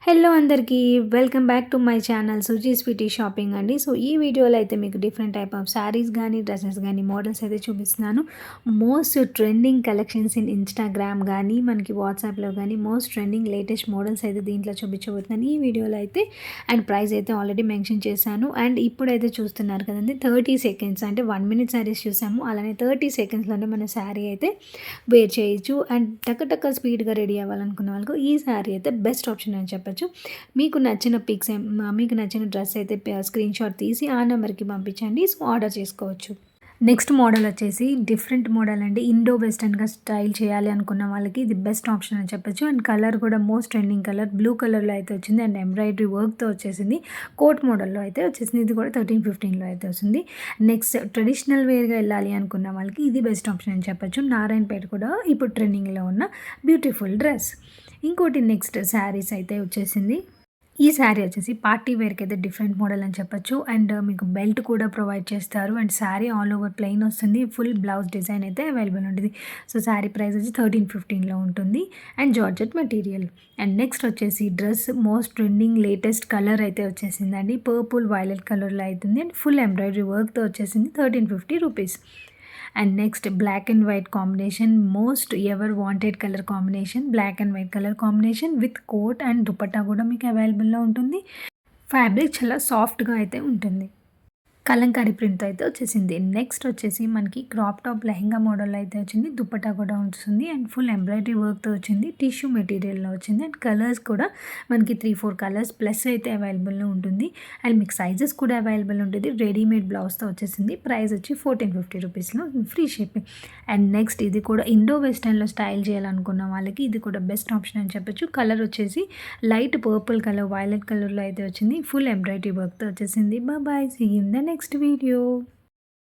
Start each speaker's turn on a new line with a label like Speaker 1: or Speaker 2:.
Speaker 1: Hello అందరికీ welcome back to my channel Suji sweety shopping అండి. So ఈ వీడియోలో అయితే మీకు డిఫరెంట్ టైప్ ఆఫ్ శారీస్ కానీ డ్రెస్సెస్ కానీ మోడల్స్ అయితే చూపిస్తున్నాను. Most trending collections in Instagram కానీ మనకి వాట్సాప్లో కానీ మోస్ట్ ట్రెండింగ్ లేటెస్ట్ మోడల్స్ అయితే దీంట్లో చూపించబోతున్నాను ఈ వీడియోలో అయితే. అండ్ ప్రైస్ అయితే ఆల్రెడీ మెన్షన్ చేశాను. అండ్ ఇప్పుడైతే చూస్తున్నారు కదండి 30 సెకండ్స్ అంటే 1 మినిట్ శారీస్ చూసాము. అలానే 30 సెకండ్స్లోనే మన శారీ అయితే వేర్ చేయొచ్చు. అండ్ టక్క స్పీడ్గా రెడీ అవ్వాలనుకున్న వాళ్ళకు ఈ శారీ అయితే బెస్ట్ ఆప్షన్ అని చెప్పచ్చు. మీకు నచ్చిన పిక్స్ మీకు నచ్చిన డ్రెస్ అయితే స్క్రీన్ షాట్ తీసి ఆ నెంబర్కి పంపించండి. సో ఆర్డర్ చేసుకోవచ్చు. నెక్స్ట్ మోడల్ వచ్చేసి డిఫరెంట్ మోడల్ అండి. ఇండో వెస్టర్న్గా స్టైల్ చేయాలి అనుకున్న వాళ్ళకి ఇది బెస్ట్ ఆప్షన్ అని చెప్పొచ్చు. అండ్ కలర్ కూడా మోస్ట్ ట్రెండింగ్ కలర్ బ్లూ కలర్లో అయితే వచ్చింది. అండ్ ఎంబ్రాయిడరీ వర్క్తో వచ్చేసింది. కోట్ మోడల్లో అయితే వచ్చేసింది. ఇది కూడా 13-15లో అయితే వస్తుంది. నెక్స్ట్ ట్రెడిషనల్ వేర్గా వెళ్ళాలి అనుకున్న వాళ్ళకి ఇది బెస్ట్ ఆప్షన్ అని చెప్పొచ్చు. నారాయణపేట కూడా ఇప్పుడు ట్రెండింగ్లో ఉన్న బ్యూటిఫుల్ డ్రెస్. ఇంకోటి నెక్స్ట్ శారీస్ అయితే వచ్చేసింది. ఈ శారీ వచ్చేసి పార్టీ వేర్కి అయితే డిఫరెంట్ మోడల్ అని చెప్పొచ్చు. అండ్ మీకు బెల్ట్ కూడా ప్రొవైడ్ చేస్తారు. And sari all over plain వస్తుంది. ఫుల్ బ్లౌజ్ డిజైన్ అయితే అవైలబుల్ ఉంటుంది. సో శారీ ప్రైస్ వచ్చి 13-15లో ఉంటుంది. And georgette material. And next వచ్చేసి dress most trending latest colour అయితే వచ్చేసిందండి. పర్పుల్ వైలెట్ కలర్లో అవుతుంది. అండ్ ఫుల్ ఎంబ్రాయిడరీ వర్క్తో వచ్చేసింది. 1350 rupees. And next black and white combination most ever wanted colour combination. Black and white colour combination with coat and dupatta కూడా మీకు అవైలబుల్లో ఉంటుంది. ఫ్యాబ్రిక్ చాలా సాఫ్ట్గా అయితే ఉంటుంది. కలంకారీ ప్రింట్ అయితే వచ్చేసింది. నెక్స్ట్ వచ్చేసి మనకి క్రాప్ టాప్ లెహంగా మోడల్ అయితే వచ్చింది. దుపట్టా కూడా వస్తుంది. అండ్ ఫుల్ ఎంబ్రాయిడరీ వర్క్తో వచ్చింది. టిష్యూ మెటీరియల్లో వచ్చింది. అండ్ కలర్స్ కూడా మనకి 3-4 కలర్స్ ప్లస్ అయితే అవైలబుల్లో ఉంటుంది. అండ్ మీకు సైజెస్ కూడా అవైలబుల్ ఉంటుంది. రెడీమేడ్ బ్లౌజ్తో వచ్చేసింది. ప్రైస్ వచ్చి 1450 రూపీస్లో ఫ్రీ షిప్పింగ్. అండ్ నెక్స్ట్ ఇది కూడా ఇండో వెస్టర్న్లో స్టైల్ చేయాలనుకున్న వాళ్ళకి ఇది కూడా బెస్ట్ ఆప్షన్ అని చెప్పొచ్చు. కలర్ వచ్చేసి లైట్ పర్పుల్ కలర్ వైలెట్ కలర్లో అయితే వచ్చింది. ఫుల్ ఎంబ్రాయిడరీ వర్క్తో వచ్చేసింది. Bye see you in the next video.